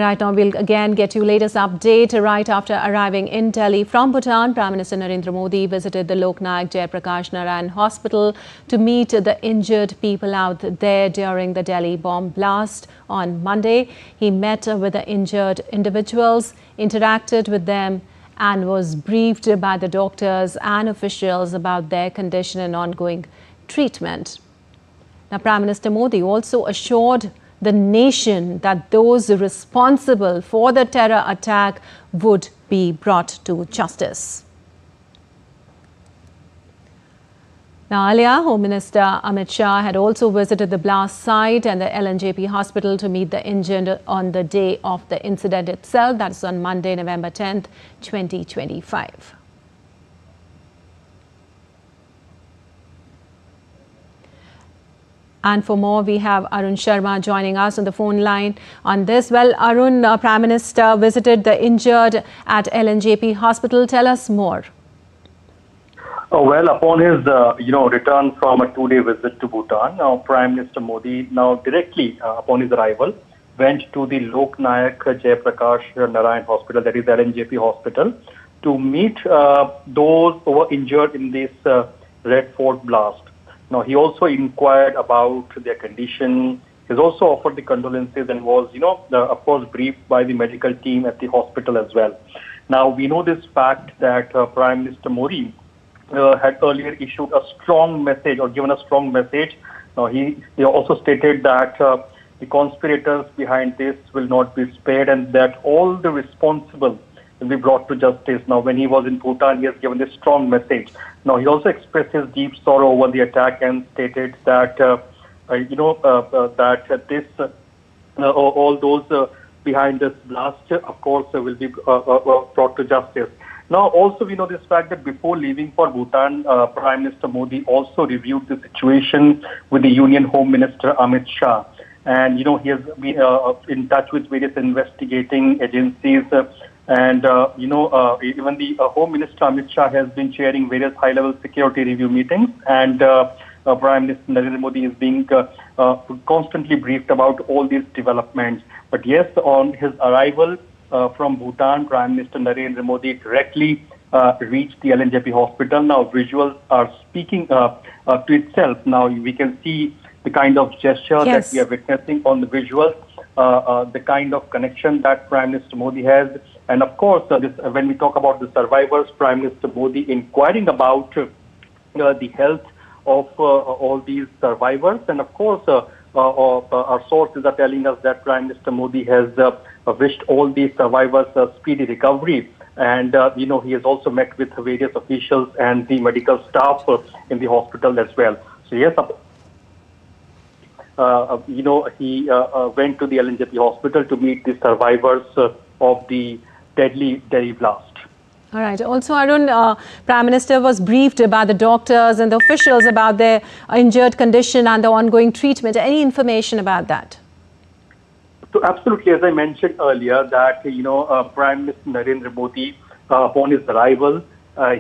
Right now, we'll again get you latest update. Right after arriving in Delhi from Bhutan, Prime Minister Narendra Modi visited the Lok Nayak Jayaprakash Narayan Hospital to meet the injured people out there during the Delhi bomb blast on Monday. He met with the injured individuals, interacted with them, and was briefed by the doctors and officials about their condition and ongoing treatment. Now, Prime Minister Modi also assured the nation that those responsible for the terror attack would be brought to justice. Now, earlier, Home Minister Amit Shah had also visited the blast site and the LNJP hospital to meet the injured on the day of the incident itself. That's on Monday, November 10th, 2025. And for more, we have Arun Sharma joining us on the phone line on this. Well, Arun, Prime Minister visited the injured at LNJP Hospital. Tell us more. Well, upon his return from a two-day visit to Bhutan, Prime Minister Modi directly upon his arrival went to the Lok Nayak Jayaprakash Narayan Hospital, that is LNJP Hospital, to meet those who were injured in this Red Fort blast. Now, he also inquired about their condition. He's also offered the condolences and was, of course, briefed by the medical team at the hospital as well. Now, we know this fact that Prime Minister Modi had earlier issued a strong message or given a strong message. Now, he also stated that the conspirators behind this will not be spared and that all the responsible will be brought to justice. Now, when he was in Bhutan, he has given this strong message. Now, he also expressed his deep sorrow over the attack and stated that, all those behind this blast, of course, will be brought to justice. Now, also, we know this fact that before leaving for Bhutan, Prime Minister Modi also reviewed the situation with the Union Home Minister Amit Shah. And, he has been in touch with various investigating agencies. And, even the Home Minister Amit Shah has been chairing various high-level security review meetings. And Prime Minister Narendra Modi is being constantly briefed about all these developments. But yes, on his arrival from Bhutan, Prime Minister Narendra Modi directly reached the LNJP hospital. Now, visuals are speaking to itself. Now, we can see the kind of gesture that we are witnessing on the visuals, the kind of connection that Prime Minister Modi has. And of course, when we talk about the survivors, Prime Minister Modi inquiring about the health of all these survivors. And of course, our sources are telling us that Prime Minister Modi has wished all these survivors a speedy recovery. And, he has also met with various officials and the medical staff in the hospital as well. So, yes, he went to the LNJP hospital to meet the survivors of the deadly Delhi blast. All right. Also, Arun, Prime Minister was briefed by the doctors and the officials about their injured condition and the ongoing treatment. Any information about that? So, absolutely. As I mentioned earlier, that, Prime Minister Narendra Modi, upon his arrival,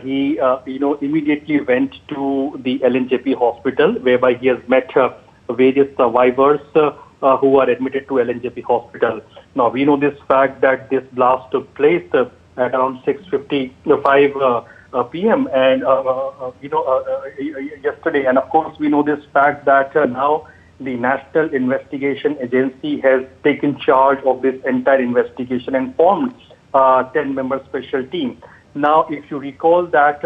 he, immediately went to the LNJP hospital, whereby he has met various survivors who are admitted to LNJP hospital. Now, we know this fact that this blast took place at around 6:55 p.m. and yesterday. And of course, we know this fact that now the National Investigation Agency has taken charge of this entire investigation and formed a 10-member special team. Now, if you recall that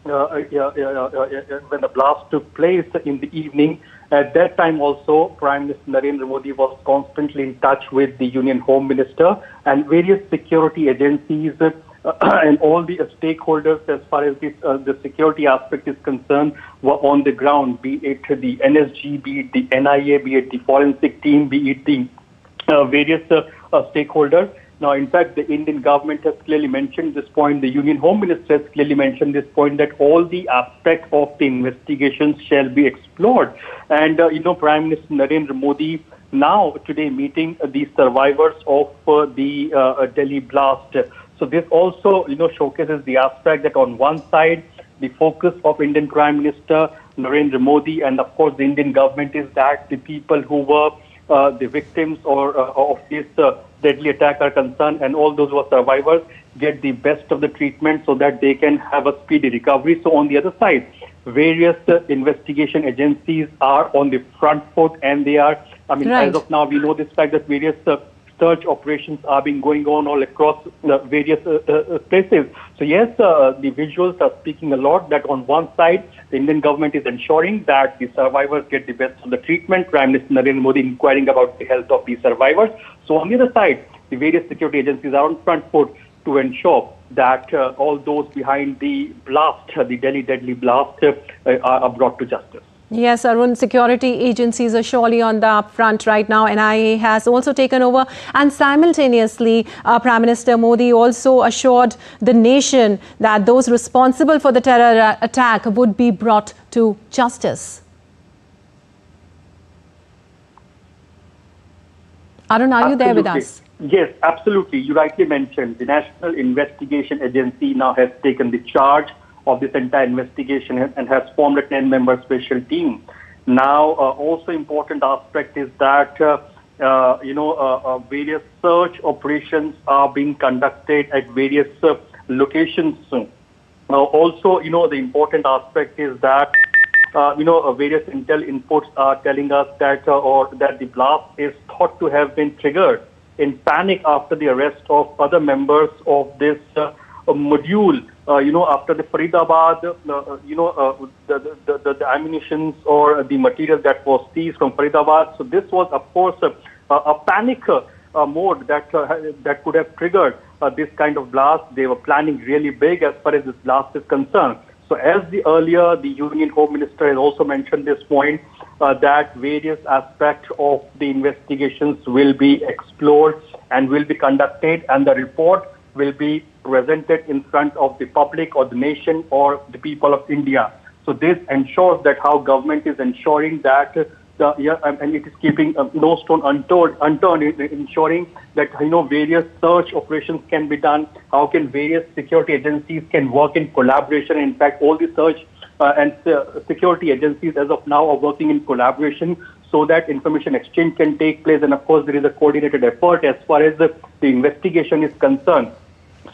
when the blast took place in the evening, at that time also, Prime Minister Narendra Modi was constantly in touch with the Union Home Minister and various security agencies and all the stakeholders as far as the security aspect is concerned were on the ground, be it the NSG, be it the NIA, be it the forensic team, be it the various stakeholders. Now, in fact, the Indian government has clearly mentioned this point. The Union Home Minister has clearly mentioned this point that all the aspects of the investigations shall be explored. And, Prime Minister Narendra Modi now today meeting the survivors of the Delhi blast. So this also, showcases the aspect that on one side, the focus of Indian Prime Minister Narendra Modi and, of course, the Indian government is that the people who were the victims or of this deadly attack are concerned, and all those who are survivors get the best of the treatment so that they can have a speedy recovery. So on the other side, various investigation agencies are on the front foot, and they are, as of now, we know this fact that various search operations are being going on all across various places. So yes, the visuals are speaking a lot that on one side, the Indian government is ensuring that the survivors get the best of the treatment. Prime Minister Narendra Modi inquiring about the health of the survivors. So on the other side, the various security agencies are on front foot to ensure that all those behind the blast, the Delhi deadly blast, are brought to justice. Yes, Arun, security agencies are surely on the upfront right now. NIA has also taken over, and simultaneously, Prime Minister Modi also assured the nation that those responsible for the terror attack would be brought to justice. Arun, are you there with us? Yes, absolutely. You rightly mentioned the National Investigation Agency now has taken the charge of this entire investigation and has formed a 10-member special team. Now, also important aspect is that, various search operations are being conducted at various locations. Also, the important aspect is that, various intel inputs are telling us that, that the blast is thought to have been triggered in panic after the arrest of other members of this module. After the Faridabad, the ammunitions or the material that was seized from Faridabad. So this was, of course, a panic mode that could have triggered this kind of blast. They were planning really big as far as this blast is concerned. So as the Union Home Minister has also mentioned this point, that various aspects of the investigations will be explored and will be conducted, and the report will be presented in front of the public or the nation or the people of India. So this ensures that how government is ensuring that and it is keeping no stone unturned, ensuring that various search operations can be done. How can various security agencies can work in collaboration? In fact, all the search and security agencies as of now are working in collaboration so that information exchange can take place. And of course, there is a coordinated effort as far as the investigation is concerned.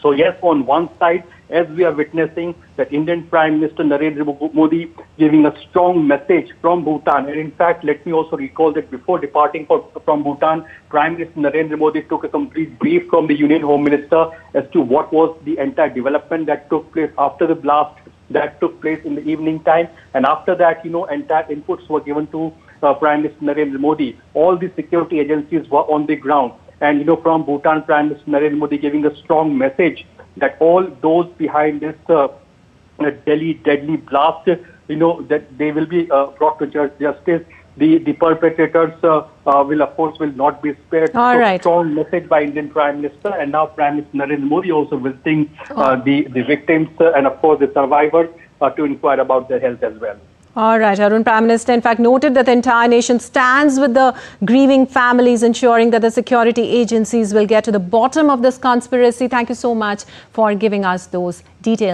So yes, on one side, as we are witnessing that Indian Prime Minister Narendra Modi giving a strong message from Bhutan. And in fact, let me also recall that before departing from Bhutan, Prime Minister Narendra Modi took a complete brief from the Union Home Minister as to what was the entire development that took place after the blast that took place in the evening time. And after that, entire inputs were given to Prime Minister Narendra Modi. All the security agencies were on the ground. And, from Bhutan, Prime Minister Narendra Modi giving a strong message that all those behind this Delhi deadly blast, that they will be brought to justice. The perpetrators will not be spared. All right. Strong message by Indian Prime Minister, and now Prime Minister Narendra Modi also visiting the victims and of course the survivors to inquire about their health as well. All right, Arun. Prime Minister, in fact, noted that the entire nation stands with the grieving families, ensuring that the security agencies will get to the bottom of this conspiracy. Thank you so much for giving us those details.